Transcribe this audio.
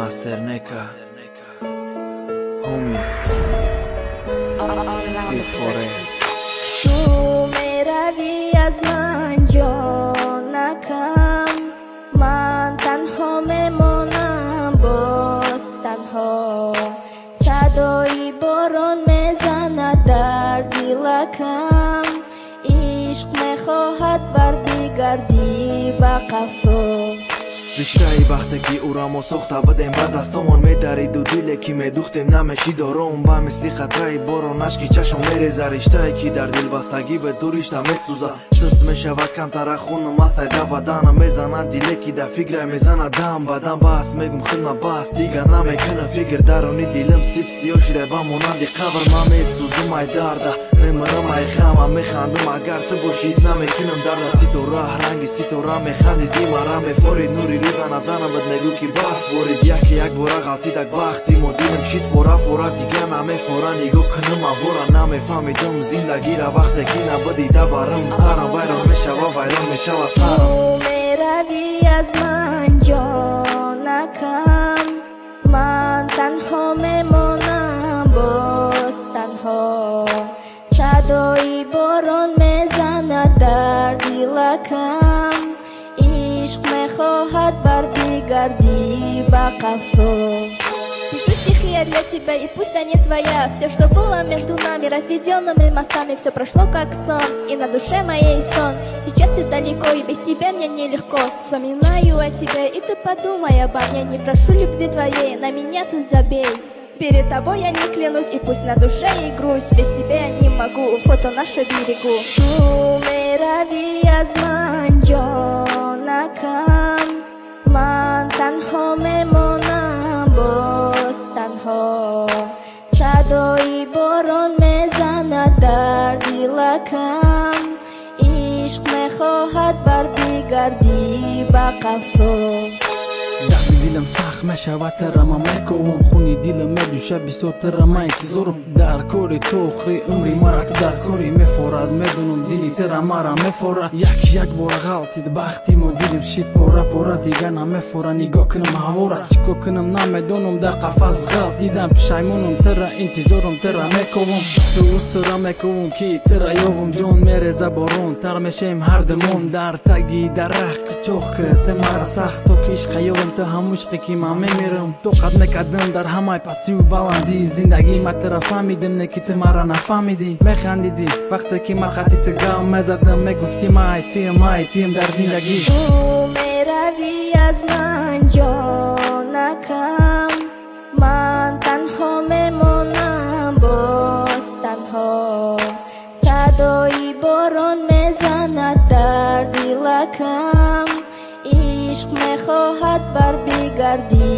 Master Neka Homie Fit Forever Tu meravi az man jonakam Man tanho memonam boz tanho Sadoi boron mezanad dar dilakam Ishq mekhohad var bigardi ba qafo риштаи вақте ки урамо сохта будем ба дастомон медариду диле ки медухтем намеши дором ба мисли хатраи борон ашки чашом мереза риштае ки дар дилбастагӣ бе ду ришта месӯза сис мешава камтара хуну мастай да бадана мезанад диле ки да фикра мезана дам бадан баъс мегум хидма баъс дига намекунам фикр дарони дилам сиб сиё шида ба монанди қабр ман месӯзум ай дарда мемирам ай ғама механдум агар ту бошӣ ҳис намекунам дарда ситора ранги ситора механдиди мара мефорид нури руда назанам бад мегӯ ки барф борид яке як бора ғалтидак бахти мо дилам шид пора пора дига намефора нигоҳ кунам авора намефаҳмидум зиндагира вақте ки набудида барам сарам вайрон мешава вайрон мешава сарам Tu meravi az man jonakam Man tanho memonam boz tanho Sadoi boron mezanad dar dilakam Ishq mekhohad var bigardi ba qafo Пишу стихи я для тебя, и пусть они твоя. Все, что было между нами, разведенными мостами, все прошло как сон, и на душе моей сон. Сейчас ты далеко, и без тебя мне нелегко. Вспоминаю о тебе, и ты подумай обо мне. Не прошу любви твоей, на меня ты забей. Перед тобой я не клянусь, и пусть на душе и грусть. Без тебя я не могу, фото наше берегу. Tu meravi az man jonakam Man tanho memonam boz tanho Sadoi boron mezanad dar dilakam Ishq mekhohad var bigardi ba qafo дарди дилам сахт мешавад тарама мекувам хуни дилам медӯша бисёр тарама интизорам дар кори ту охири умри мара ту дар кори мефорад медунам дили тара мара мефорад як бора ғалтид бахти мо дилим шид пора пора дига намефора нигоҳ кунам ҳавора чико кунам намедонам дар қафас ғалтидам пишаймонам тара интизорам тара мекувам сӯра мекувам ки тара ёвам ҷон мереза борон тар мешаем ҳардамон дар таги дарахт қичоқ ки ты мара сахт то ки ишқа ёвам ту ҳамун ишқе ки ман мемирам тоқат мекардам дар ҳамаи пастию баландӣ зиндагӣ ма тара фаҳмидам не ки ту мара нафаҳмидӣ механдидӣ вақте ки ма хати ту гам мезадам мегуфтӣ май тием дар зиндагӣ Tu meravi az man jonakam Man tanho memonam boz tanho Sadoi boron mezanad dar dilakam Ishq mekhohad var bigardi